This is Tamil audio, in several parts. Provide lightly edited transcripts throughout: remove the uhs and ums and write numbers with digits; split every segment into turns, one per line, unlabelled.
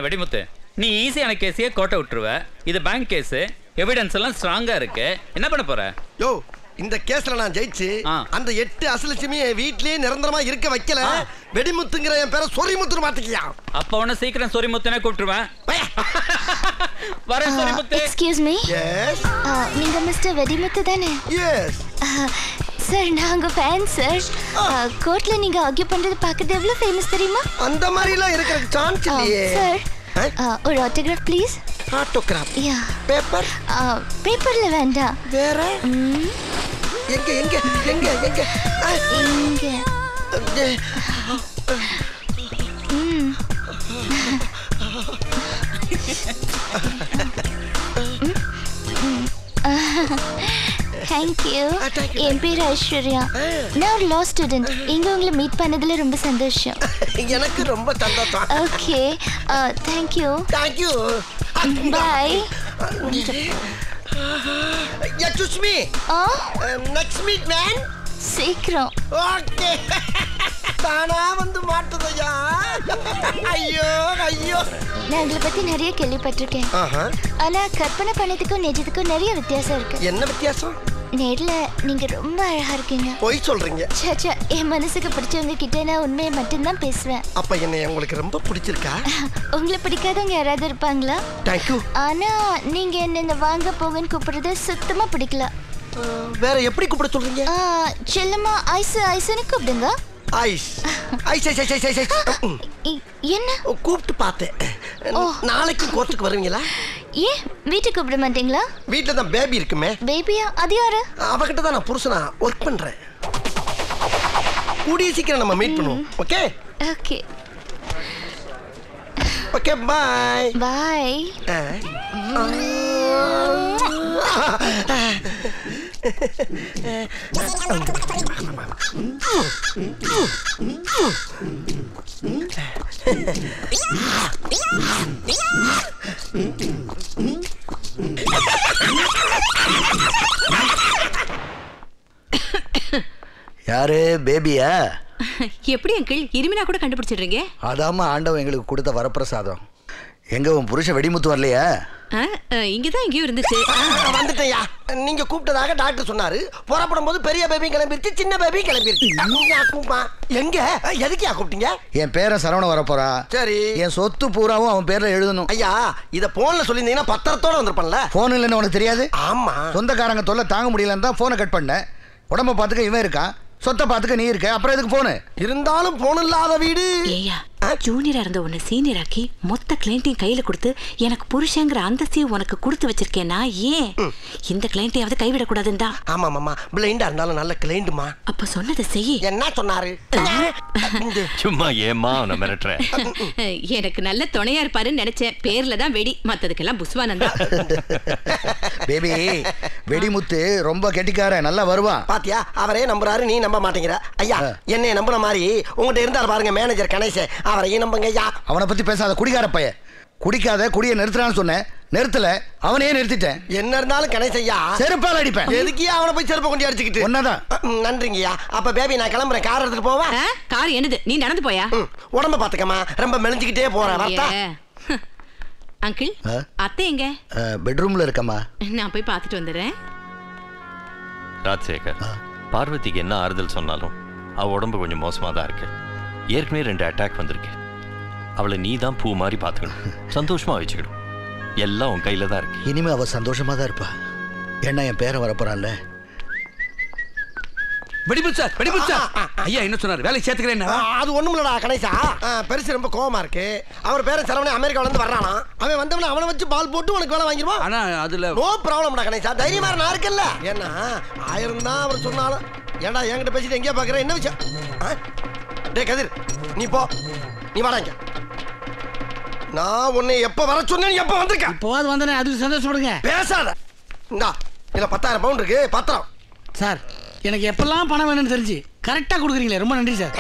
வெடிமுத்து, நீ ஈஸியான கேஸையே கோட்டை விட்டுருவ. இது பேங்க் கேஸ், எவிடன்ஸ் எல்லாம் ஸ்ட்ராங்கா இருக்கு. என்ன பண்ண போற?
யோ, இந்த கேஸ்ல நான் ஜெயிச்சு அந்த 8 அசலட்சுமியை வீட்லயே நிரந்தரமா இருக்க வைக்கல. வெடிமுத்துங்கிற என் பேரை சொரிமுத்துன்னு மாத்திக்கியா?
அப்ப உன்ன சீக்கிரம் சொரிமுத்துனே கூப்பிட்டுருவேன். வரேன் சொரிமுத்து.
Excuse me.
எஸ்.
நீங்க மிஸ்டர் வெடிமுத்து தானே?
எஸ்.
சார், நான் உங்க ஃபேன் சார். கோர்ட்ல நீங்க ஆர்கியூ பண்றது பார்க்கிறது எவ்வளவு ஃபேமஸ் தெரியுமா?
அந்த மாதிரி எல்லாம் இருக்கிறதுக்கு சான்ஸ் இல்லையே.
சார், ஒரு autograph please.
Autograph?
Yeah.
Paper?
பேப்பர்ல வேண்டாம்.
வேற? எங்க எங்க எங்க எங்க
இங்க. Thank you. என் பேர் ஐஸ்வர்யா. நான் ஒரு லா ஸ்டூடெண்ட். இங்க உங்களை மீட் பண்ணதுல ரொம்ப சந்தோஷம்.
எனக்கு ரொம்ப சந்தோஷம்.
Okay, thank you.
Thank you.
Bye.
Excuse me. Next meet man.
சீக்கிரம்.
ஓகே. தானா வந்து மாட்டுதையா? ஐயோ ஐயோ.
நான் உங்களை பத்தி நிறைய கேள்விப்பட்டிருக்கேன். ஆனா கற்பனை பண்ணதுக்கும் நிஜத்துக்கும் நிறைய வித்தியாசம் இருக்கு.
என்ன வித்தியாசம்?
நேர்ல நீங்க ரொம்ப அழகா இருக்கீங்க.
போய் சொல்றீங்க.
சச்சா, என் மனசுக்கு பிடிச்சவங்க கிட்ட நான் உண்மையை மட்டும்தான் பேசுவேன்.
அப்ப என்ன உங்களுக்கு ரொம்ப பிடிச்சிருக்கா?
உங்களை பிடிக்காதவங்க யாராவது இருப்பாங்களா?
தேங்க்யூ.
ஆனா நீங்க என்ன வாங்க போங்கன்னு கூப்பிடுறது சுத்தமா பிடிக்கல.
வேற எப்படி கூப்பிட சொல்றீங்க?
செல்லம்மா ஐஸ் ஐஸ்னு கூப்பிடுங்க.
Ice ice ice ice ice ice.
என்ன
கூப்பிட்டு பார்த்தேன். நாளைக்கு கோர்ட்டுக்கு வருவீங்களா?
ஏன் வீட்டுக்கு கூப்பிட மாட்டீங்களா?
வீட்டுல தான் பேபி இருக்குமே.
பேபியா? அது யாரு?
அவகிட்ட தான் நான் புருஷனா ஒர்க் பண்றேன். கூடிய சீக்கிரம் நம்ம மீட் பண்ணுவோம். Okay
okay
okay. Bye
bye.
யாரு பேபியா?
எப்படி அங்கிள் இருமினா கூட கண்டுபிடிச்சிடுறீங்க?
அதாம ஆண்டவன் எங்களுக்கு கொடுத்த வரப்பிரசாதம். எங்க உன் புருஷன் வெடிமுத்து வரலையா?
இங்கதான் எங்கேயும் இருந்துச்சு.
வந்துட்டேயா. நீங்க கூப்பிட்டதாக டாக்டர் சொன்னாரு. புறப்படும் போது பெரிய பேபி கிளம்பிருச்சு, சின்ன பேபி கிளம்பிருச்சு. எங்க எதுக்கியா கூப்பிட்டீங்க?
என் பேரன் சரவணன் வரப்போறா. சரி. என் சொத்து பூராவும் அவன் பேர்ல எழுதணும்.
ஐயா, இத போன்ல சொல்லியிருந்தீங்கன்னா பத்திரத்தோட வந்திருப்பேன்ல.
போன் இல்லைன்னு உனக்கு தெரியாது?
ஆமா.
சொந்தக்காரங்க தொல்லை தாங்க முடியலன்னு தான் போனை கட் பண்ணேன். உடம்ப பாத்துக்க இவன் இருக்கான், சொத்தை பாத்துக்க நீ இருக்க, அப்புறம் எதுக்கு போனு?
இருந்தாலும் போன் இல்லாத வீடு.
ஏயா, ஜூனியரா இருந்த உன்னை சீனியர் ஆக்கி மொத்த கிளைண்ட்டையும் கையில கொடுத்து எனக்கு புருஷங்கிற அந்தஸ்தையும் உனக்கு கொடுத்து வச்சிருக்கேன்னா ஏன் இந்த கிளைண்ட்டையாவது கைவிடக்கூடாதுண்டா?
ஆமா மாமா, பிளைண்டா இருந்தாலும் நல்ல கிளைண்ட்மா.
அப்ப சொன்னதை செய்.
என்ன சொன்னாரு?
சும்மா ஏமா அவனை மிரட்டுற?
எனக்கு நல்ல துணையா இருப்பாருன்னு நினைச்சேன். பேர்ல தான் வெடி, மத்ததுக்கெல்லாம் புஸ்வானந்தா.
பேபி, வெடிமுத்து ரொம்ப கெட்டிக்கார, நல்லா வருவான்.
பாத்தியா, அவரே நம்புறாரு, நீ நம்ப மாட்டேங்கிற. ஐயா, என்னைய நம்புற மாதிரி உங்ககிட்ட இருந்தாரு பாருங்க மேனேஜர் கணேஷ், அவரையும் நம்புங்க ஐயா.
அவனை பத்தி பேசாத, குடிகார பையன். குடிக்காத, குடியை நிறுத்துறான்னு சொன்னேன், நிறுத்தல, அவனையே நிறுத்திட்டேன்.
என்ன இருந்தாலும் கணேஷ் ஐயா
செருப்பால் அடிப்பேன்.
எதுக்கியா அவனை போய் செருப்பை கொண்டு அடிச்சுக்கிட்டு?
ஒன்னதான்.
நன்றிங்கய்யா. அப்ப பேபி நான் கிளம்புறேன், கார் எடுத்துட்டு போவா?
கார் என்னது, நீ நடந்து போயா?
உடம்ப பாத்துக்கமா, ரொம்ப மெலிஞ்சுக்கிட்டே போறேன். வரட்டா?
அங்கிள், அத்தை எங்க?
பெட்ரூம்ல இருக்கமா.
நான் போய் பார்த்துட்டு வந்துடுறேன்.
ராஜசேகர், பார்வதிக்கு என்ன ஆறுதல் சொன்னாலும் அவ உடம்பு கொஞ்சம் மோசமா தான் இருக்கு. ஏற்கனவே 2 அட்டாக் வந்திருக்கு. அவளை நீ தான் பூ மாதிரி பார்த்துக்கணும், சந்தோஷமா வச்சுக்கணும். எல்லாம் உன் கையில தான் இருக்கு.
இனிமே அவ சந்தோஷமா தான் இருப்பா. என்ன என் பேரை வரப்போறான்ல.
Vedimuthu sir, Vedimuthu sir. ஐயா என்ன சொன்னாரு, வேலைக்கு சேர்த்துக்கிறேன்?
அது ஒண்ணுமில்லடா கணேசா, பெருசு ரொம்ப கோவமா இருக்கு. அவர் பேர சரவணே அமெரிக்கால இருந்து வர்றானா. அவன் வந்தவன அவனை வச்சு பால் போட்டு உனக்கு வேலை வாங்கிடுவான்.
ஆனா அதுல
நோ ப்ராப்ளம்டா கணேசா, தைரியமா நான் இருக்கேன்ல. ஏன்னா 1000 தான் அவர் சொன்னாலும். ஏன்டா என்கிட்ட பேசிட்டு எங்கேயா பாக்குற, என்ன விஷயம்? டேய் கதிர், நீ போ, நீ வாடாங்க. நான் உன்னை எப்ப வர சொன்னேன், எப்ப வந்திருக்க?
இப்போவாது வந்தனே, அதுக்கு சந்தோஷப்படுங்க.
பேசாத. இந்தா, இதுல 10,000 பவுண்ட் இருக்கு, பத்திரம்.
சார், எனக்கு எப்பெல்லாம் பணம் வேணும்னு தெரிஞ்சு கரெக்டா கொடுக்குறீங்களே, ரொம்ப நன்றி சார்.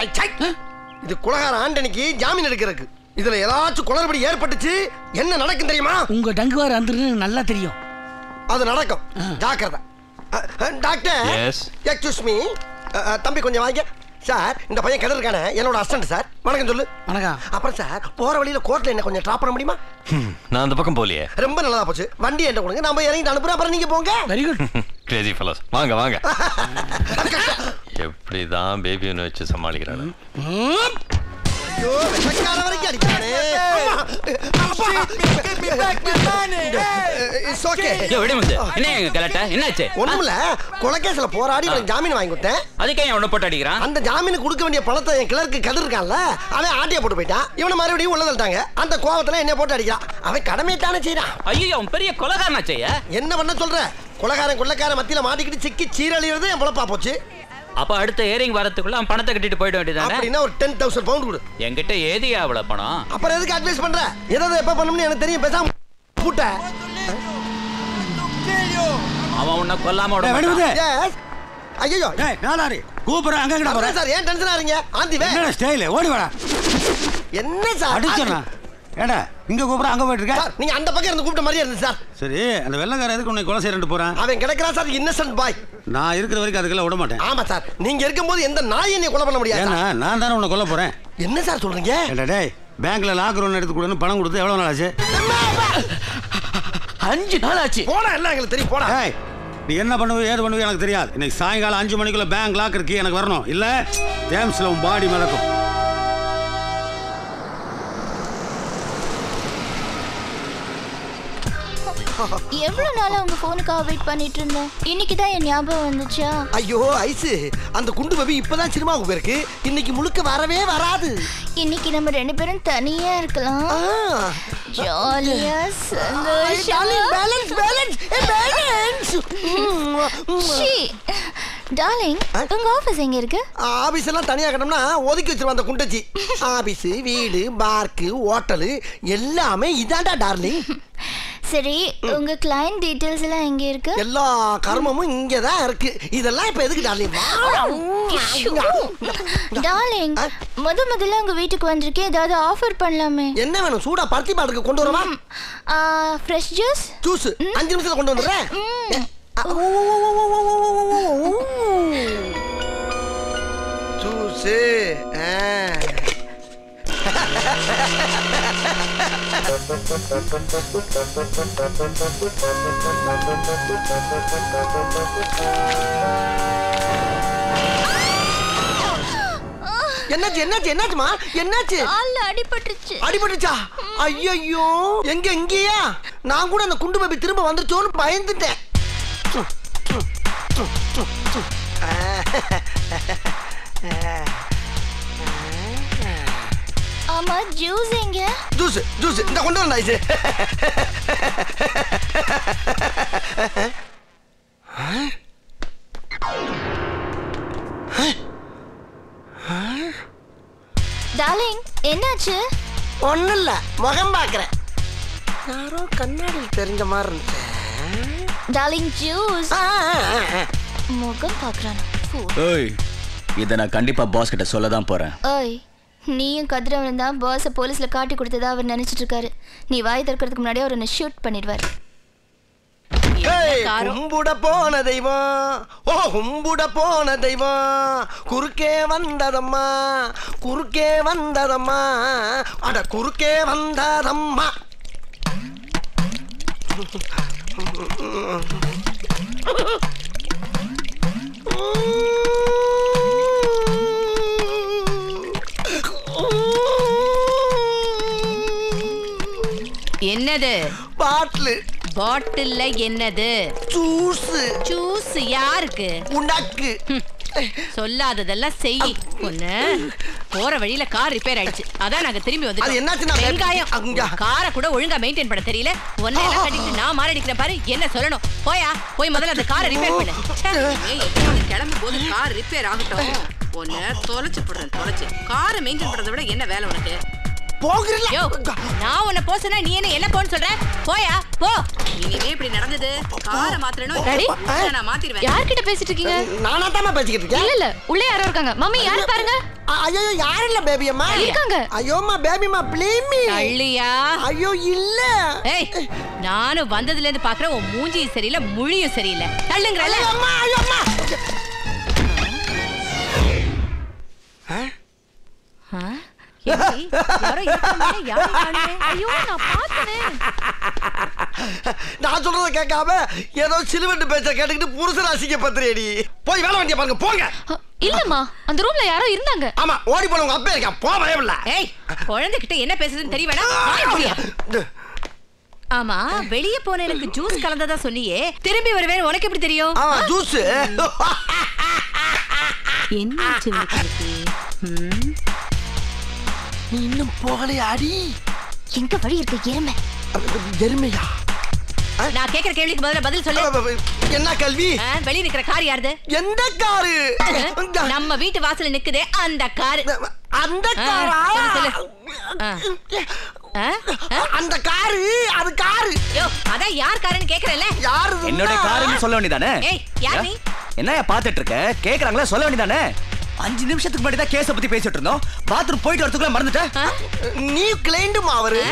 இது குலகார ஆண்டனிக்கு ஜாமீன் எடுக்கிறதுக்கு. இதுல ஏதாச்சும் குளறுபடி ஏற்பட்டுச்சு என்ன நடக்கும் தெரியுமா?
உங்க டங்குவார் வந்துருன்னு நல்லா தெரியும்.
அது நடக்கும், ஜாக்கிரதை. Doctor, excuse me. தம்பி கொஞ்சம் வாங்க. சார் இந்த பையன் கதிர் இருக்கானே என்னோட அசிஸ்டன்ட் சார். வணக்கம் சொல்லு.
வணக்கம்.
அப்புறம் சார் போற வழியில கோர்ட்ல என்ன கொஞ்சம் டிராப் பண்ண முடியுமா?
நான் அந்த பக்கம் போலியே.
ரொம்ப நல்லதா போச்சு. வண்டி என்கிட்ட கொடுங்க, நான் போய் இறங்கி அனுப்புறேன், அப்புறம் நீங்க போங்க.
Very good.
Crazy fellows. வாங்க வாங்க. எப்படிதான் பேபின்னு வச்சு சமாளிக்கிறாங்க.
ஐயோ வெள்ளக்கார வரைக்கும் அடிச்சானே. It's okay.
ஏய் விடுமுத்து. என்ன எங்க கலட்ட? என்னாச்சு?
ஒண்ணுமில்ல, கொலைகேஸ்ல போராடி எனக்கு ஜாமீன் வாங்கி கொடுத்தேன்.
அதுக்கே அவனை போட்டு அடிக்கிறான்.
அந்த ஜாமீனுக்கு கொடுக்க வேண்டிய பணத்தை என் கிளர்க்கு கதிர் இருக்கான்ல, அவன் ஆட்டிய போட்டு போயிட்டான். இவனை மறுபடியும் உள்ள தள்ளிட்டாங்க. அந்த கோவத்துல என்ன போட்டு அடிக்கிறான். அவன் கடமைத்தானே செய்யறான்.
ஐயோ அவன் பெரிய கொலைகாரனாச்சே.
என்ன பண்ண சொல்ற? கொலைகாரன் கொள்ளைக்காரன் மத்தியில மாட்டிக்கிட்டு சிக்கி சீரழிறது என் பொழப்பா போச்சு.
அப்ப அடுத்த ஏரிங் வரதுக்குள்ள அவன் பணத்தை கட்டிட்டு போயிட வேண்டியதானே?
அப்படின்னா ஒரு 10,000 பவுண்ட் கொடு.
என்கிட்ட ஏதியா அவ்வளவு பணம்?
அப்புறம் எதுக்கு அட்வைஸ் பண்ற? எதை எப்ப பண்ணணும்னு எனக்கு தெரியும். பேசாம பூட்ட.
அவன் உன்னை கொல்லாம விட மாட்டான்.
எஸ். ஐயோ
டேய் நானாரி கூப்பிடுறேன், அங்க கிட்ட போறேன்
சார். ஏன் டென்ஷனா இருக்கீங்க? ஆந்தி வே.
என்ன ஸ்டைல்? ஓடி வாடா.
என்ன சார்
அடிச்சறா. ஏடா இங்க கூப்பிடுற அங்க போயிட்டு இருக்க?
சார் நீங்க அந்த பக்கம் இருந்து கூப்பிட்ட மாதிரியே இருந்து சார்.
சரி, அந்த வெள்ளக்கார எதுக்கு உன்னை கொலை செய்யறேன்னு போறான்?
அவன் கிடைக்கிறான் சார், இன்னசென்ட் பாய்.
நான் இருக்கிற வரைக்கும் அதுக்கெல்லாம் விட மாட்டேன்.
ஆமா சார், நீங்க இருக்கும்போது எந்த நாய் என்னை கொலை பண்ண முடியாது.
ஏன்னா நான் தானே உன்னை கொல்ல போறேன்.
என்ன சார் சொல்றீங்க?
ஏடா டேய், பேங்க்ல லாக் ரூம் எடுத்து கொடுன்னு பணம் கொடுத்து எவ்வளவு நாள் ஆச்சு?
5 நாள் ஆச்சு.
போடா, எல்லாம் எங்களுக்கு தெரியும். போடா.
ஏய், நீ என்ன பண்ணுவ ஏது பண்ணுவ எனக்கு தெரியாது. இன்னைக்கு சாயங்காலம் 5 மணிக்குள்ள பேங்க் லாக் இருக்கு, எனக்கு வரணும். இல்ல தேம்ஸ்ல உன் பாடி மிதக்கும்.
எவ்வளவு நாளா உங்க போனுக்காக வெயிட் பண்ணிட்டு இருந்தேன். இன்னைக்கு தான் என் ஞாபகம் வந்துச்சா?
ஐயோ ஐசு, அந்த குண்டு பேபி இப்பதான் சினிமாவுக்கு போயிருக்கு. இன்னைக்கு முழுக்க வரவே வராது.
இன்னைக்கு நம்ம 2 பேரும் தனியா இருக்கலாம். ஜாலியா சந்தோஷமா.
Balance balance balance.
டார்லிங், உங்க ஆபீஸ் எங்க இருக்கு?
ஆபீஸ் எல்லாம் தனியா கட்டணும்னா ஒதுக்கி வச்சிருவான் அந்த குண்டச்சி. ஆபீஸ், வீடு, பார்க்கு, ஹோட்டலு எல்லாமே இதாண்டா டார்லிங்.
சரி, உங்க கிளையன்ட் டீடைல்ஸ் எல்லாம் எங்க இருக்கு?
எல்லா கர்மமும் இங்க தான் இருக்கு. இதெல்லாம் இப்ப எதுக்கு டார்லிங்?
டார்லிங், முதல்ல உங்க வீட்டுக்கு வந்திருக்கேன், ஏதாவது ஆஃபர் பண்ணலாமே.
என்ன வேணும்? சூடா பருத்தி பாட்டுக்கு கொண்டு வரவா?
Fresh juice.
ஜூஸ் 5 நிமிஷத்துல கொண்டு வந்துடுறேன். ஜூஸ் என்னாச்சு என்னாச்சு என்னாச்சுமா? என்னாச்சு?
கால்ல அடிபட்டுச்சு.
அடிபட்டுச்சா? ஐயோ எங்க எங்கயா? நான் கூட அந்த குண்டு பேபி திரும்ப வந்துருச்சோன்னு பயந்துட்டேன்.
ஆமா, ஜூஸ் எங்க?
ஜூஸ் ஜூஸ் இந்த கொண்டு வந்தா ஐஸ்.
டார்லிங், என்னாச்சு?
ஒண்ணும் இல்ல, முகம் பாக்குறேன். யாரோ கண்ணாடியில் தெரிஞ்ச மாதிரி இருந்துச்சு.
Darling, juice. முகம் பாக்குறானா?
ஏய், இதை நான் கண்டிப்பா பாஸ் கிட்ட சொல்ல தான் போறேன்.
ஏய், நீயும் கதிரவன் தான் பாஸை போலீஸ்ல காட்டி கொடுத்ததா அவர் நினைச்சிட்டு இருக்காரு. நீ வாய் திறக்கிறதுக்கு முன்னாடியே அவர் என்ன ஷூட் பண்ணிடுவார்.
கும்பிட போன தெய்வம், ஓ கும்பிட போன தெய்வம், குறுக்கே வந்ததம்மா, குறுக்கே வந்ததம்மா, அட குறுக்கே வந்ததம்மா.
என்னது?
பாட்டில்.
பாட்டில்ல என்னது?
ஜூஸ்.
ஜூஸ் யாருக்கு?
உனக்கு.
சொல்லாததெல்லாம் செய். பொண்ணு போற வழியில கார் ரிப்பேர் ஆயிடுச்சு, அதான் நாங்க திரும்பி
அது
வந்துட்டோம்.
என்னாச்சுன்னா
வெங்காயம் காரை கூட ஒழுங்கா மெயின்டைன் பண்ண தெரியல. ஒன்னே எல்லாம் கட்டிட்டு நான் மாரடிக்கிறேன் பாரு. என்ன சொல்லணும்? போயா போய் முதல்ல அந்த காரை ரிப்பேர் பண்ணு. கிளம்பும் போது கார் ரிப்பேர் ஆகட்டும். ஒன்னு தொலைச்சு போடுறேன். தொலைச்சு காரை மெயின்டைன் பண்றதை விட என்ன வேலை உனக்கு?
போகிறீங்களா?
நான் உன்னை போசனா நீ என்ன போன்னு சொல்ற? போயா போ. இனிமே இப்படி நடந்தது காரை மாத்திரணும். நான் மாத்திடுவேன்.
யார்கிட்ட பேசிட்டு இருக்கீங்க?
நானா தான் பேசிக்கிட்டு இருக்கேன்.
இல்ல இல்ல, உள்ளே யாரோ இருக்காங்க. மம்மி யாரு பாருங்க.
ஐயோ யார் இல்ல பேபி அம்மா
இருக்காங்க.
ஐயோமா பேபி அம்மா ப்ளீஸ் மீ.
அள்ளியா?
ஐயோ இல்ல.
ஏய், நானும் வந்ததுல இருந்து பாக்குறேன் உன் மூஞ்சியும் சரியில்லை முழியும் சரியில்லை. தள்ளுங்கறல.
அம்மா ஐயோ அம்மா. நான் சொல்றத கேட்காம ஏதோ சிலுவண்டு பேச்ச கேட்டுக்கிட்டு புருஷன் அசிங்க பத்திரேடி. போய் வேலை வண்டிய பாருங்க போங்க.
இல்லம்மா அந்த ரூம்ல யாரோ இருந்தாங்க.
ஆமா ஓடி போன உங்க அப்பா இருக்கா. போ பயமில்ல.
ஏய் குழந்தைகிட்ட என்ன பேசுதுன்னு தெரியவேனா? ஆமா வெளியே போன எனக்கு ஜூஸ் கலந்ததா சொன்னியே, திரும்பி வருவேன் உனக்கு எப்படி தெரியும்?
ஜூஸ்
என்னாச்சு
நீ இன்னும் போகலையாடி?
எங்க வழி இருக்கு எருமை?
எருமையா?
நான் கேக்குற கேள்விக்கு பதில் சொல்லு.
என்ன கேள்வி?
வெளிய நிக்கிற கார் யாருது?
எந்த காரு?
நம்ம வீட்டு வாசல்ல நிக்குதே அந்த கார்.
அந்த காரா?
சொல்லு.
அந்த காரு அது காரு.
யோ அதான் யார் காருன்னு கேக்குறல?
யாரு?
என்னோட காருன்னு சொல்ல வேண்டியதானே?
ஏய் யார் நீ?
என்னையா பாத்துட்டு இருக்க? கேக்குறாங்களா சொல்ல வேண்டியதானே? 5 நிமிஷத்துக்கு முன்னாடி தான் கேஸ பத்தி பேசிட்டு இருந்தோம். பாத்ரூம் போயிட்டு வரதுக்குள்ள மறந்துட்டேன்.
நீ கிளைண்டுமா அவரு?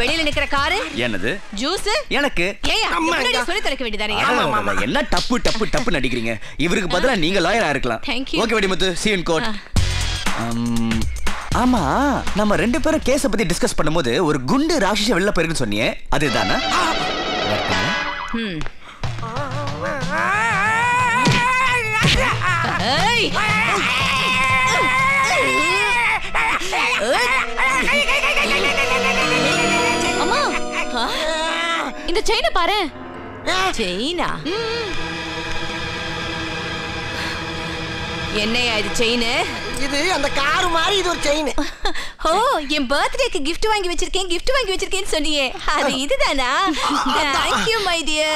வெளியில நிக்கிற காரு
என்னது?
ஜூஸ் எனக்கு. ஏயா முன்னாடி சொல்லி தரக்க வேண்டியதானே?
என்ன டப்பு டப்பு டப்பு நடிக்கிறீங்க? இவருக்கு பதிலா நீங்க லாயரா இருக்கலாம். Okay Vedimuthu, see you in court. ஆமா நம்ம 2 பேரும் கேஸ பத்தி டிஸ்கஸ் பண்ணும்போது ஒரு குண்டு ராட்சச வெளில போயிருக்குன்னு சொன்னியே, அதுதானா?
ஏய்
அம்மா இந்த செயினை பாரு.
செயினா? என்னையா இது செயின்?
இது அந்த கார் மாதிரி இது ஒரு செயின்.
ஓ என் பர்த்டேக்கு gift வாங்கி வச்சிருக்கேன்னு சொன்னியே, அது இதுதானா? Thank you my dear.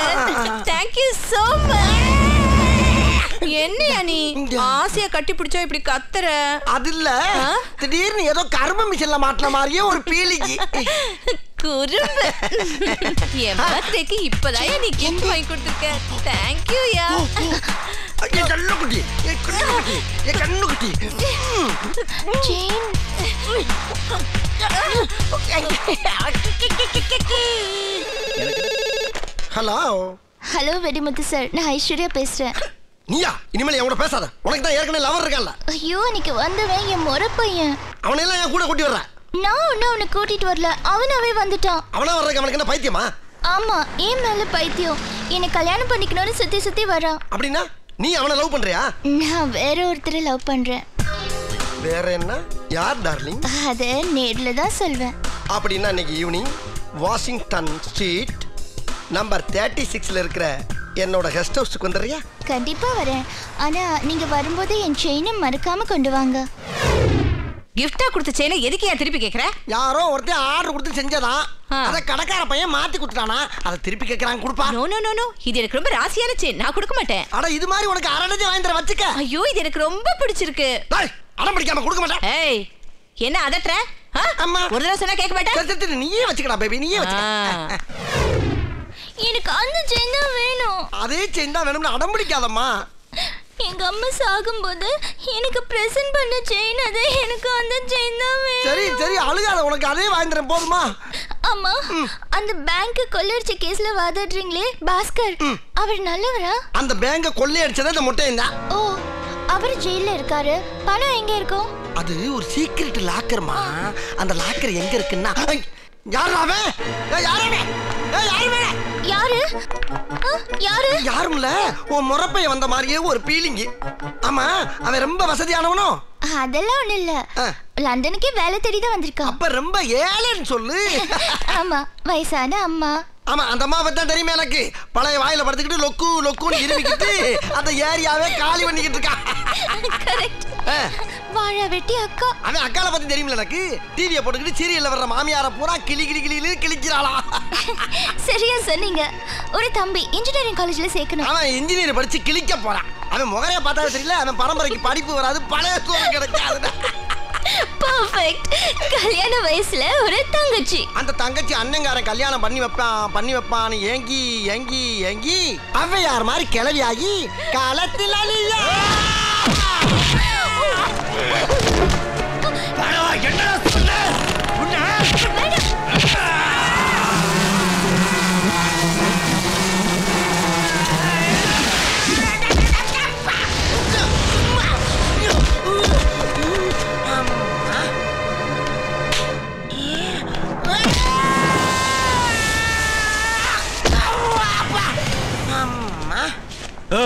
Thank you so much. என்னையா நீ ஆசையா கட்டி பிடிச்சா இப்படி கத்துற?
அது இல்ல திடீர்னு ஏதோ கர்ம மிஷன்ல மாட்டின மாதிரியே ஒரு பீலிங்கி.
குறும்பு. என் பர்த்டேக்கு இப்பதான் நீ gift வாங்கி கொடுத்திருக்க. Thank you yeah.
A Kannukutti, A Kannukutti, A Kannukutti.
Chain.
Hello
hello Vedimuthu sir, நான் ஐஸ்வர்யா பேசுறேன்.
நீயா? இனிமேல் என் கூட பேசாத. உனக்கு தான் ஏற்கனவே லவர் இருக்கான்ல.
ஐயோ அன்னைக்கு வந்தவன் என் முறை பையன்.
அவனை எல்லாம் என் கூட கூட்டி வர்ற?
நான் ஒன்னும் அவனை கூட்டிட்டு வரல, அவனாவே வந்துட்டான்.
அவனா வர்றதுக்கு அவனுக்கு என்ன பைத்தியமா?
ஆமா என் மேல பைத்தியம். என்னை கல்யாணம் பண்ணிக்கணும்னு சுத்தி சுத்தி வரான்.
அப்படின்னா நீ அவனை லவ் பண்றியா?
நான் வேற ஒருத்தரை லவ் பண்றேன்.
வேற என்ன? யார் டார்லிங்?
அத நேர்ல தான் சொல்வேன்.
அப்படின்னா இன்னைக்கு ஈவினிங் வாஷிங்டன் ஸ்ட்ரீட் நம்பர் 36ல இருக்கிற என்னோட கெஸ்ட் ஹவுஸ்க்கு வந்துடுறியா?
கண்டிப்பா வரேன். ஆனா நீங்க வரும்போது என் செயினை மறக்காம கொண்டு வாங்க.
கிஃப்டா கொடுத்த செயினை எதுக்கு ஏன் திருப்பி கேக்குற?
யாரோ ஒருத்தன் ஆர்டர் கொடுத்து செஞ்சதான். அத கடைக்கார பையன் மாத்தி கொடுத்துட்டானா, அத திருப்பி கேக்குறாங்க கொடுப்பா.
நோ நோ நோ நோ, இது எனக்கு ரொம்ப ராசியான செயின், நான் கொடுக்க மாட்டேன்.
அட இது மாதிரி உனக்கு அரடஜே வாங்கி தர வச்சுக்க.
ஐயோ இது எனக்கு ரொம்ப பிடிச்சிருக்கு.
டேய் அடம் பிடிக்காம கொடுக்க மாட்டேன்.
ஏய் என்ன அதட்ற?
அம்மா
ஒரு தடவை சொன்னா கேட்க மாட்டேன்.
சரி நீயே வச்சுக்கடா பேபி, நீயே வச்சுக்க.
எனக்கு அந்த செயின் தான் வேணும்.
அதே செயின் தான் வேணும்னு அடம் பிடிக்காதம்மா.
எங்க அம்மா சாகும்போது எனக்கு பிரசன்ட் பண்ண செயின் அது, எனக்கு அந்த செயின் தான் வேணும்.
சரி சரி அழுகாத, உனக்கு அதே வாங்கி தரேன் போதுமா?
அம்மா அந்த பேங்க் கொள்ளையடிச்ச கேஸ்ல வாதாடுறீங்களே பாஸ்கர், அவர் நல்லவரா?
அந்த பேங்க கொள்ளையடிச்சதே இந்த முட்டையன் தான்.
ஓ அவர் ஜெயில்ல இருக்காரு. பணம் எங்க இருக்கும்?
அது ஒரு சீக்ரெட் லாக்கர்மா. அந்த லாக்கர் எங்க இருக்குன்னா யாரு அவன்? யாரு அவன்?
யாரு யாரு?
யாரும்ல உன் முறப்பைய வந்த மாதிரியே ஒரு பீலிங். ஆமா அவன் ரொம்ப வசதியானவனோ?
அதெல்லாம் ஒண்ணு இல்ல, லண்டனுக்கே வேலை தேடி தான் வந்திருக்கான்.
அப்ப ரொம்ப ஏழைன்னு சொல்லு.
ஆமா வயசான அம்மா.
ஆமா அந்த அம்மா பத்தி தெரியுமே எனக்கு. பழைய வாயில படுத்துக்கிட்டு லொக்கு லொக்குன்னு இருவிக்கிட்டு அந்த ஏரியாவே காலி பண்ணிக்கிட்டு இருக்கா.
கரெக்ட். வாழ வெட்டி அக்கா.
அவன் அக்கால பத்தி தெரியுமில்ல எனக்கு. டிவியை போட்டுக்கிட்டு சீரியல்ல வர்ற மாமியார பூரா கிளி கிளி கிளியில கிழிக்கிறாளா.
சரியா சொன்னீங்க. ஒரு தம்பி இன்ஜினியரிங் காலேஜ்ல சேர்க்கணும்.
அவன் இன்ஜினியர் படிச்சு கிழிக்க போறான். அவன் முகரைய பார்த்தாலே தெரியல அவன் பரம்பரைக்கு படிப்பு வராது, பழைய சோறு கிடைக்காது.
பெர்ஃபெக்ட். கல்யாண வயசுல ஒரு தங்கச்சி.
அந்த தங்கச்சி அண்ணங்காரன் கல்யாணம் பண்ணி வைப்பான்னு ஏங்கி ஏங்கி ஏங்கி அவ்வையார் மாதிரி கிளவியாகி காலத்தில் அழியா.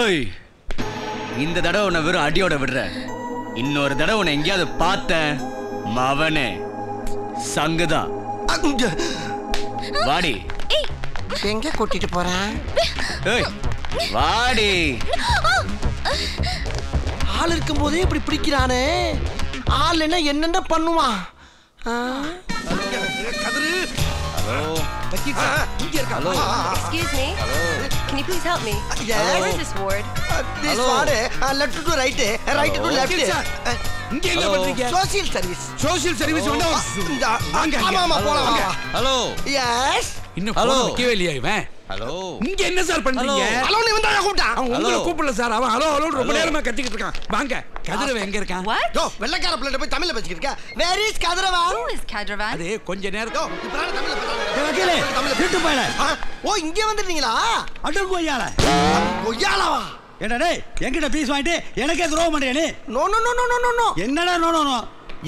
ஏய், இந்த தடவை உன்னை வெறும் அடியோட விடுற. இன்னொரு தடவை உன்னை எங்கேயாவது பார்த்தேன் மவனே சங்குதான். வாடி.
எங்க கூட்டிட்டு போறேன்?
ஏய், வாடி.
ஆள் இருக்கும் போதே இப்படி பிடிக்கிறானே. ஆள் என்ன என்னென்ன பண்ணுவான்? கதிரு.
Hello.
Hello.
Excuse me. Can you please help me?
Yes.
Where is this ward?
This ward, left to right, right to left.
இங்க என்ன பண்றீங்க?
Social service.
சோஷியல் சர்வீஸ் வந்தா வாங்க.
ஆமா போலாம்.
ஹலோ.
Yes.
இன்னும் போன் வைக்கவே இல்லையா இவன்?
ஹலோ.
இங்க என்ன சார் பண்றீங்க?
ஹலோ நீ வந்தா கூப்பிட்டா.
அவன் உங்களை கூப்பிடல சார். அவன் ஹலோ ஹலோ ரொம்ப நேரமா கத்திக்கிட்டு இருக்கான். வாங்க. கதிரவன் எங்க இருக்கான்?
யோ வெள்ளக்கார பிள்ளை போய் தமிழ்ல பேசிக்கிட்டு இருக்க. Where is Kadravan?
Who is Kadravan?
அது கொஞ்ச நேரம்.
யோ இப்பறான தமிழ்ல பேசுறாங்க.
வக்கீலே விட்டு போயல.
ஓ இங்க வந்துட்டீங்களா?
அட கொய்யால.
கொய்யாலவா?
ஏண்டா டேய் என்கிட்ட பீஸ் வாங்கிட்டு எனக்கே துரோகம் பண்றியா நீ?
No no no no no no.
என்னடா நோ நோ நோ?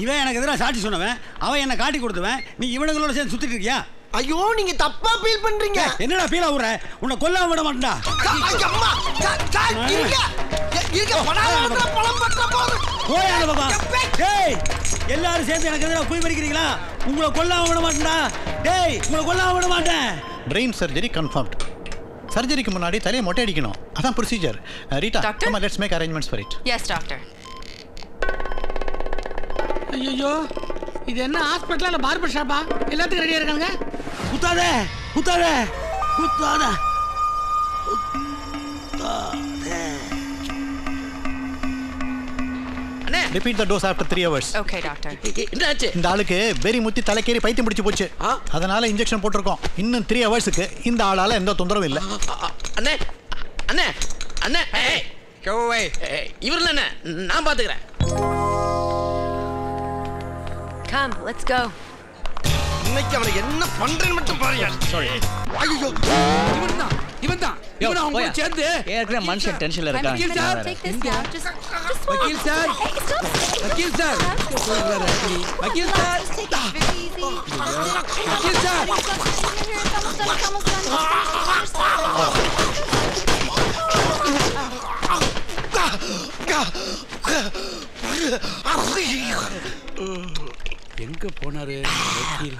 இவன் எனக்கு எதிராக சாட்சி சொன்னவன், அவன் என்ன காட்டி கொடுத்தவன், நீ இவனுங்களோட சேர்ந்து சுத்திட்டு இருக்கியா?
ஐயோ நீங்க தப்பா ஃபீல் பண்றீங்க.
என்னடா ஃபீல் ஆகுற? உன்னை கொல்லாம விட மாட்டேன்டா.
அம்மா இருக்க படாத பழம் பற்ற போது.
போயால பாபா. டேய் எல்லாரும் சேர்ந்து எனக்கு எதிராக குய் பறிக்கிறீங்களா? உங்களை கொல்லாம விட மாட்டேன்டா. டேய் உங்களை கொல்லாம விட மாட்டேன்.
Brain surgery confirmed. சர்ஜரிக்கு முன்னாடி தலையை மொட்டை அடிக்கணும். அதான் procedure. Rita come on let's make arrangements for it.
Yes, doctor.
ஐயோ இது என்ன ஹாஸ்பிட்டலா இல்ல பார்பர் ஷாப்பா? எல்லாத்துக்கும் ரெடியா இருக்காங்க.
குத்தாத குத்தாத குத்தாத.
அண்ணே
ரிப்பீட் தி dose after 3 hours.
Okay, doctor.
என்னாச்சு?
இந்த ஆளுக்கு வெரி முத்தி தலைக்கேறி பைத்தியம் பிடிச்சு போச்சு. அதனால இன்ஜெக்ஷன் போட்டுருக்கோம். இன்னும் 3 ஹவர்ஸ்க்கு இந்த ஆளால எந்த தொந்தரவும் இல்ல.
அண்ணே அண்ணே அண்ணே ஏய் கோவை இவர்ல என்ன நான் பாத்துக்கறேன்.
Come, let's go.
இன்னைக்கு அவனை என்ன பண்றேன்னு மட்டும் பாருங்க.
சாரி.
ஐயோ
இவன்தான் இவன் அவங்க சேர்ந்து
ஏற்கனவே மனுஷன் டென்ஷன்ல இருக்கான்.
Take this now. Just
வக்கீல் சார். வக்கீல் சார். வக்கீல் sir.
take it very easy.
வக்கீல் சார். எங்க போனாரு வக்கீல்?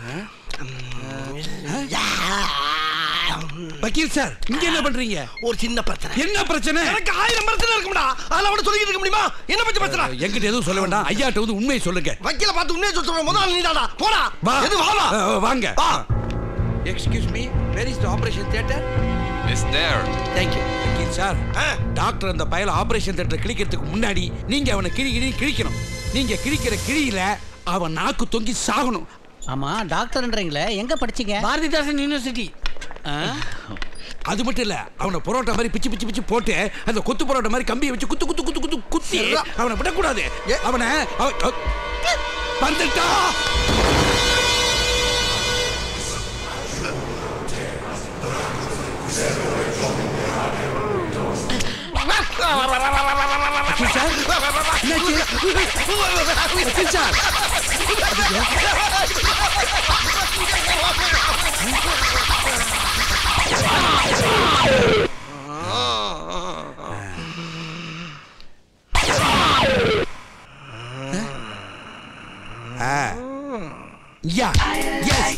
வக்கீல் சார் இங்க என்ன பண்றீங்க?
ஒரு சின்ன பிரச்சனை.
என்ன பிரச்சனை?
எனக்கு 1000 பிரச்சனை இருக்கும்டா. அதெல்லாம் அவன சொல்லிட்டு இருக்க முடியுமா? என்ன பத்தி பிரச்சனை?
என்கிட்ட எதுவும் சொல்ல வேண்டாம். ஐயாட்ட வந்து உண்மையை சொல்லுங்க.
வக்கீல பார்த்து உண்மையை சொல்ற முதல்ல நீதாடா. போடா. எது வாமா?
வாங்க. Excuse me, where is the operation theatre?
It's there.
Thank you. வக்கீல் சார், டாக்டர் அந்த பயல ஆபரேஷன் தியேட்டர் கிழிக்கிறதுக்கு முன்னாடி நீங்க அவனை கிழிக்கணும். நீங்க கிழிக்கிற கிழியில அவன் நாக்கு தொங்கி சாகணும்.
ஆமா டாக்டர்ன்றீங்களே, எங்க படிச்சீங்க? பாரதிதாசன் யூனிவர்சிட்டி.
அது மட்டும் இல்ல, அவனை பரோட்டா மாதிரி பிச்சு பிச்சு பிச்சு போட்டு அந்த கொத்து பரோட்டா மாதிரி கம்பியை வச்சு குத்து குத்து குத்து குத்து குத்தி அவனை விடக்கூடாது. அவனை வந்துட்டா. வக்கீல் சார், என்னாச்சு? வக்கீல் சார், yeah, yes,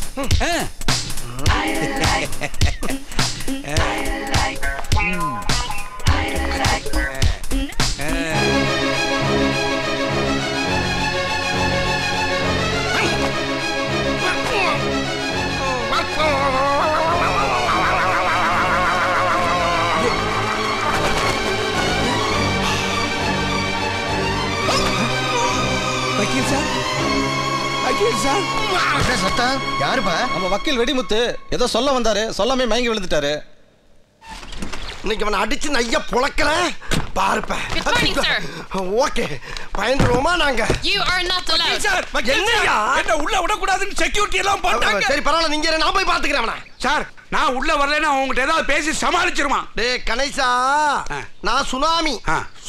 வக்கீல் சார், வக்கீல் சார்.
என்ன சத்தம்? யாருப்பா?
நம்ம வக்கீல் வெடிமுத்து ஏதோ சொல்ல வந்தாரு, சொல்லாமே மயங்கி விழுந்துட்டாரு.
இன்னைக்கு அவனை அடிச்சு நைய புளக்கல பாருப்ப.
Good morning, sir.
ஓகே, பயந்துருவோமா நாங்க?
You are not allowed.
Sir,
என்னையா?
என்ன உள்ள விட கூடாதுன்னு செக்யூரிட்டி எல்லாம் போட்டாங்க.
சரி பரவாயில்ல, நீங்க நான் போய் பாத்துக்கிறேன் அவனை.
சார், நான் உள்ள வரலன்னா உங்ககிட்ட ஏதாவது பேசி சமாளிச்சிருவான்.
டேய் கணேசா, நான் சுனாமி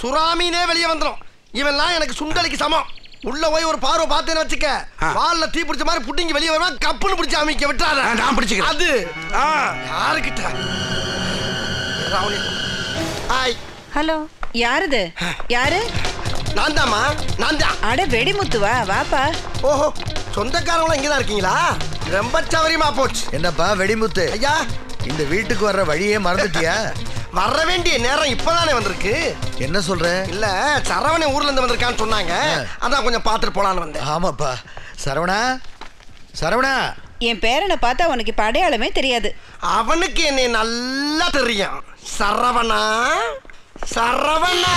சுறாமினே வெளியே வந்துரும். இவன்லாம் எனக்கு சுண்டலிக்கு சமம். உள்ள போய் ஒரு பார்வை பார்த்தேன்னு வச்சுக்க, வால்ல தீ பிடிச்ச மாதிரி புட்டிங்க வெளியே வருவான். கப்புன்னு பிடிச்சி அமைக்க விட்டுறாத.
நான் பிடிச்சிக்கிறேன்.
அது யாருக்கிட்ட? ஹாய்
ஹலோ யாருது? யாரு?
நான் தாம்மா, நான் தான்.
அட வெடிமுத்துவா, வாப்பா.
ஓஹோ, சொந்தக்காரங்களும் இங்கே தான் இருக்கீங்களா? ரொம்ப சௌரியமா போச்சு.
என்னப்பா வெடிமுத்து
ஐயா,
இந்த வீட்டுக்கு வர்ற வழியே மறந்துட்டியா?
வர வேண்டிய நேரம் இப்பதானே வந்திருக்கு.
என்ன சொல்ற?
இல்ல, சரவணன் ஊர்ல இருந்து வந்திருக்கான்னு சொன்னாங்க, அதான் கொஞ்சம் பார்த்துட்டு போலான்னு வந்தேன்.
ஆமாப்பா. சரவணா, சரவணா.
என் பேரனை பார்த்தா உனக்கு இப்ப அடையாளமே தெரியாது.
அவனுக்கு என்னை நல்லா தெரியும். சரவணா, சரவணா.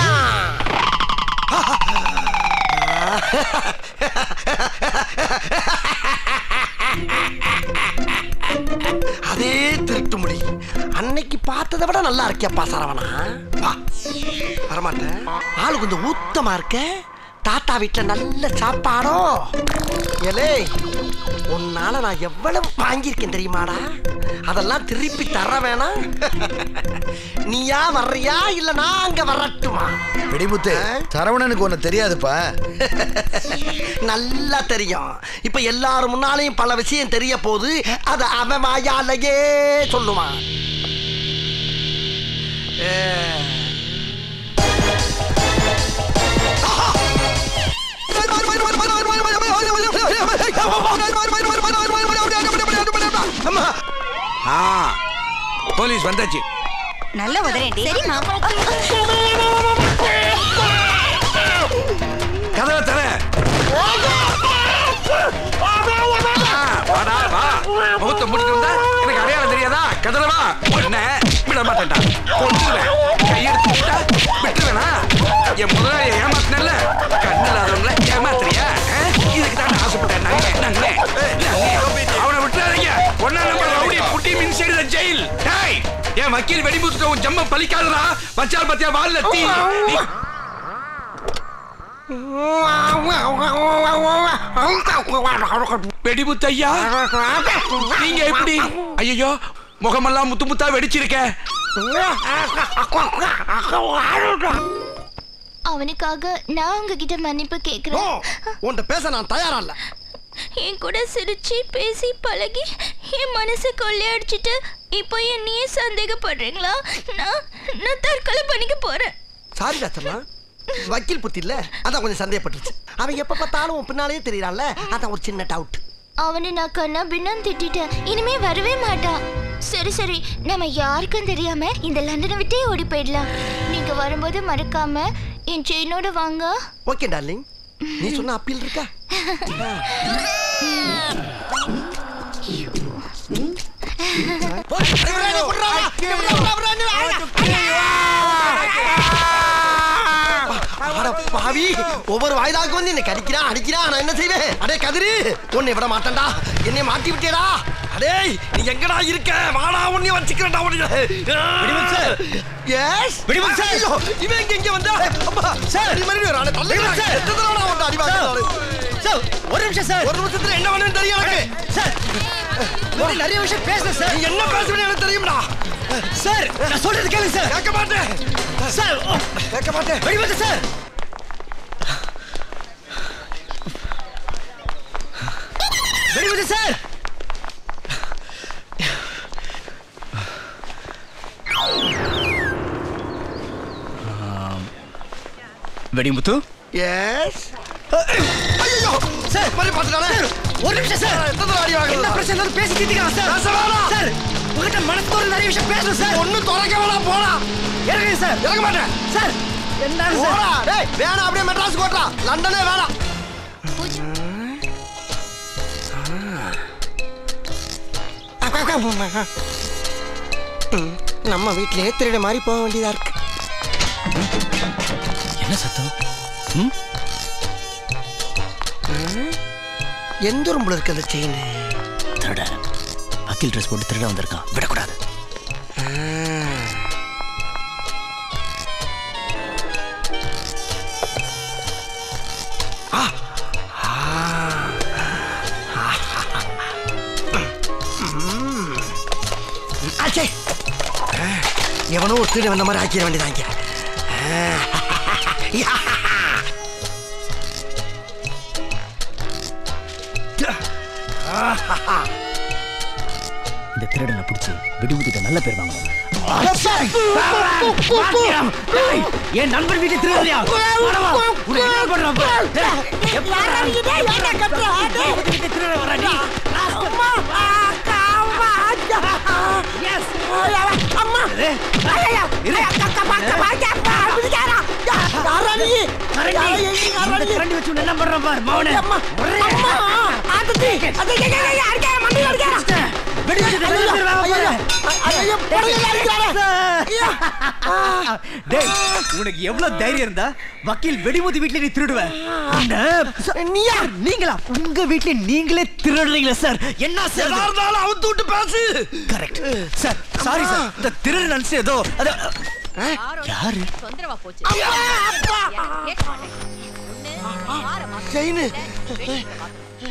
அதே திருட்டு முடி. அன்னைக்கு பார்த்ததை விட நல்லா இருக்கியப்பா சரவணா. வா, வரமாட்டேன். ஆளு கொஞ்சம் ஊத்தமா இருக்க. தாத்தா வீட்டுல நல்ல சாப்பாடோ. ஏலே, உன்னால நான் எவ்வளவு வாங்கியிருக்கேன் தெரியுமாடா? அதெல்லாம் திருப்பி தர வேணாம். நீயா வர்றியா இல்ல நான் அங்க வரட்டுமா?
வெடிமுத்து, சரவணனுக்கு ஒண்ணு தெரியாதுப்பா.
நல்லா தெரியும். இப்ப எல்லாரும் முன்னாலையும் பல விஷயம் தெரிய போது. அது அவன் வாயாலேயே சொல்லுவான்.
போலீஸ் வந்தாச்சு.
நல்ல உதறேன்டி. சரிம்மா.
கதவை தர. வாடா வா. முகத்தை முடிட்டு வந்தா எனக்கு அடையாளம் தெரியாதா? கதவை வா. என்ன விட மாட்டேன்டா. கொண்டுவேன். கையெடுத்து விட்டா விட்டுருவேனா? என் முதலாளி ஏமாத்தினல்ல, கண்ணில் அதவங்கள ஏமாத்துறியா? இதுக்கு தான் ஆசைப்பட்டேன். அவனை விட்டுறாதீங்க. ஒன்னா நம்பர் ரவுடி புட்டி மின்சைடு ஜெயில். டேய், என் வக்கீல் வெடிமுத்து உன் ஜம்ம பலிக்காதடா. பச்சால் பத்தியா வால்ல தீ. வெடிமுத்து ஐயா, நீங்க எப்படி? ஐயோ, முகமெல்லாம் முத்து முத்தா வெடிச்சிருக்க.
அவனுக்காக நான் உங்ககிட்ட மன்னிப்பு கேக்குறேன்.
உன்கிட்ட பேச நான் தயாரா இல்ல.
என் கூட சிரிச்சு பேசி பழகி என் மனசை கொள்ளையடிச்சிட்டு இப்போ என்னையே சந்தேகப்படுறீங்களா? நான் தற்கொலை பண்ணிக்க போறேன்.
சாரி டாக்டர்மா, வக்கீல் புத்தி இல்ல, அதான் கொஞ்சம் சந்தேகப்பட்டுருச்சு. அவன் எப்ப பார்த்தாலும் உன் பின்னாலேயே தெரியறான்ல, அதான் ஒரு சின்ன டவுட்.
அவனை நான் கண்ணா பின்னான்னு திட்டிட்டேன். இனிமே வரவே மாட்டான். சரி சரி, நம்ம யாருக்கும் தெரியாம இந்த லண்டனை விட்டே ஓடி போயிடலாம். நீங்க வரும்போது மறக்காம என் செயினோட வாங்க.
ஓகே டார்லிங், நீ சொன்ன அப்பீல் இருக்கா? பாவி, ஒவ்வொரு வாய்தாக்கு வந்து என்ன கடிக்கிறான் அடிக்கிறான். நான் என்ன செய்வேன்? அடே கதிரி, உன்னை விட மாட்டேன்டா. என்னை மாட்டி விட்டேடா. அடே, நீ எங்கடா இருக்க? வாடா, உன்னை வச்சுக்கிறேன்டா. S Vedimuthu sir. இவன் எங்க வந்தா? அப்பா சார், நீ மறுபடியும் வரானே. தள்ளுங்க சார். எத்தனை வந்து அடி வாங்குறாரு சார்? ஒரு நிமிஷம் சார். ஒரு நிமிஷத்துல என்ன பண்ணுன்னு தெரியும் எனக்கு சார். ஒரு நிறைய விஷயம் பேசணும் சார். நீ என்ன பேசுறேன்னு எனக்கு தெரியும்டா சார். நான் சொல்றது கேளுங்க சார். கேட்க மாட்டேன் சார். கேட்க மாட்டேன். Vedimuthu sir. Vedimuthu sir.
Vedimuthu.
Yes. ஐயோ சார், மறுபடியும் பார்த்துட்டானே. ஒரு நிமிஷம் சார். எத்தனை அடி வாங்குறது? என்ன பிரச்சனை பேசி தீர்த்துக்கலாம் சார். பேசலாம் சார். உங்ககிட்ட மனசோட நிறைய விஷயம் பேசணும் சார். ஒண்ணு தொலைக்க வேணாம், போடா. இறங்குங்க சார். இறங்க மாட்டேன் சார். என்ன சார்? டேய், வேணாம், அப்படியே மெட்ராஸ் போடா. லண்டனே வேணாம். நம்ம வீட்டிலே திருட மாதிரி போக வேண்டியதா இருக்கு.
என்ன சத்தம்?
எந்த ரூம்ல இருக்கு அந்த செயின்?
திருட வக்கீல் ட்ரெஸ் போட்டு திருட வந்திருக்கான், விடக்கூடாது.
எவனோ ஒரு திருட வந்த மாதிரி ஆக்கிட வேண்டியதாங்க.
இந்த திருடனை பிடிச்சி வெடிமுத்திட்ட நல்ல பேர் வாங்கணும். என் நண்பர் வீட்டு திருடலையா என்ன பண்ற பாரு மௌன உனக்கு எவ்வளவு தைரியம் இருந்தா வக்கீல் வெடிமுத்தி வீட்டுல நீ திருடுவ? நீங்களா உங்க வீட்டுல நீங்களே திருடுறீங்களா சார்? என்ன சார்
அவுத்து விட்டு பேசு.
Correct sir. சாரி சார், இந்த திருடு நினைச்சு ஏதோ யாரு
தொந்தரவா போச்சு.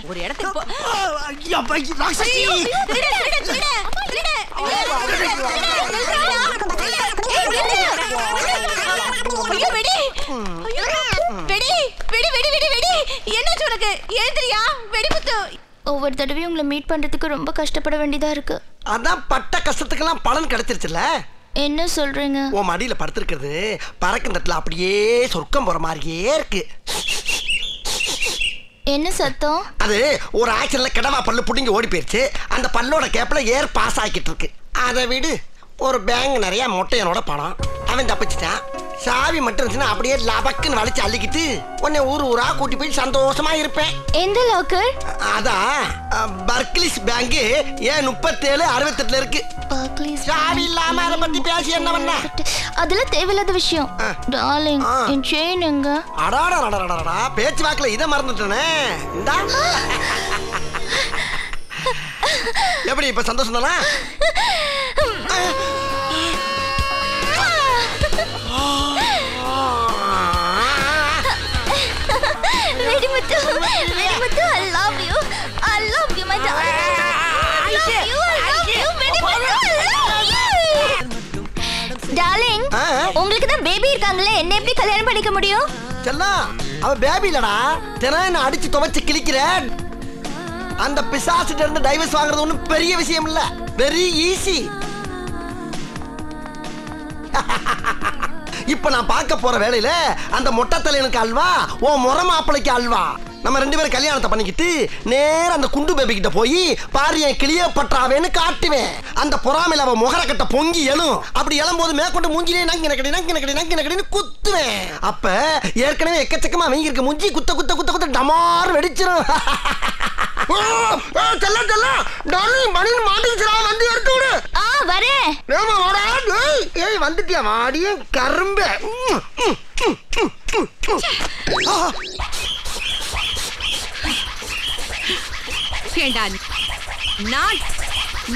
ஒரு இடத்துக்கு
ஒவ்வொரு தடவையும் உங்களை மீட் பண்றதுக்கு ரொம்ப கஷ்டப்பட வேண்டியதா இருக்கு.
அதான் பட்ட கஷ்டத்துக்கெல்லாம் பலன் கிடைச்சிருச்சுல.
என்ன சொல்றீங்க?
உன் மடியில படுத்திருக்கிறது பறக்கும் தட்டுல அப்படியே சொர்க்கம் போற மாதிரியே இருக்கு.
என்ன சத்தம்?
அது ஒரு ஆக்சிடென்ட்ல கிடவா பல்லு புடிங்கி ஓடி போயிருச்சு. அந்த பல்லோட கேப்ல ஏர் பாஸ் ஆகிட்டு இருக்கு. அதை விடு. ஒரு பேங்க் நிறைய மொட்டையனோட பணம். அவன் தப்பிச்சிட்டான். சாவி மட்டும் இருந்துச்சுன்னா அப்படியே லபக்குன்னு வளைச்சு அள்ளிக்கிட்டு உன்னை ஊர் ஊரா கூட்டி போய் சந்தோஷமா இருப்பேன்.
எந்த லாக்கர்?
அதான் பர்க்லிஸ் பேங்க் ஏன் 3768 இருக்கு. சாவி இல்லாம அதை பத்தி பேசி என்ன பண்ண?
அதெல்லாம் தேவையில்லாத விஷயம். டார்லிங், என் செயின் எங்க?
அடாடா பேச்சு வாக்குல இதை மறந்துட்டேனே. இந்தா. எப்படி இப்ப சந்தோஷம் தானா?
Vedimuthu, Vedimuthu, I love you. I love you, my darling. I love you, I love you, Vedimuthu, I love you. Darling, உங்களுக்கு தான் பேபி இருக்காங்களே, என்ன எப்படி கல்யாணம் பண்ணிக்க முடியும்?
செல்லம், அவ பேபி இல்லடா. தினம் என்ன அடிச்சு துவைச்சு கிழிக்கிறேன். அந்த பிசாசிட்ட இருந்து டைவர்ஸ் வாங்குறது ஒன்றும் பெரிய விஷயம் இல்ல. Very easy. இப்ப நான் பார்க்க போற வேலையில அந்த மொட்டை தலையனுக்கு அல்வா, ஓ முறை மாப்பிளைக்கு அல்வா. நம்ம 2 பேரும் கல்யாணத்தை பண்ணிக்கிட்டு நேர அந்த குண்டு பேபி கிட்ட போய் பாரு என் கிளியோபட்ராவேன்னு காட்டுவேன். அந்த பொறாமையில அவ முகர கட்ட பொங்கி எழும். அப்படி எழும்போது மேற்கொண்டு மூஞ்சிலே நங்கினக்கடின்னு குத்துவேன். அப்ப ஏற்கனவே எக்கச்சக்கமா அவங்க இருக்க மூஞ்சி குத்த குத்த குத்த குத்த டமார் வெடிச்சிடும். செல்லம் செல்லம் டார்லிங் மணி மாட்டிச்சுடா, வந்து எடுத்து விடு.
வரேன்.
ஏய் வந்துட்டியா மாடியே கரும்பு.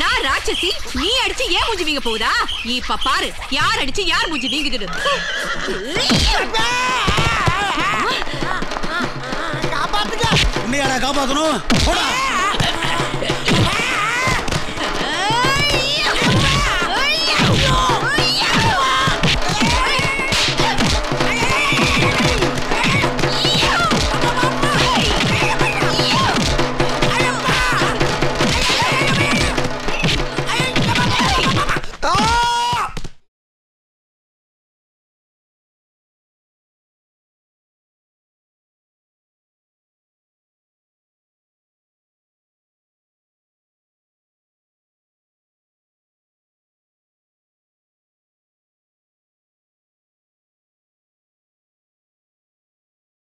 நான் ராட்சசி, நீ அடிச்சு ஏன் மூஞ்சி வீங்க போகுதா? இப்ப பாரு யார் அடிச்சு யார் மூஞ்சி வீங்குது.
உன்னையாடா காப்பாத்தணும்?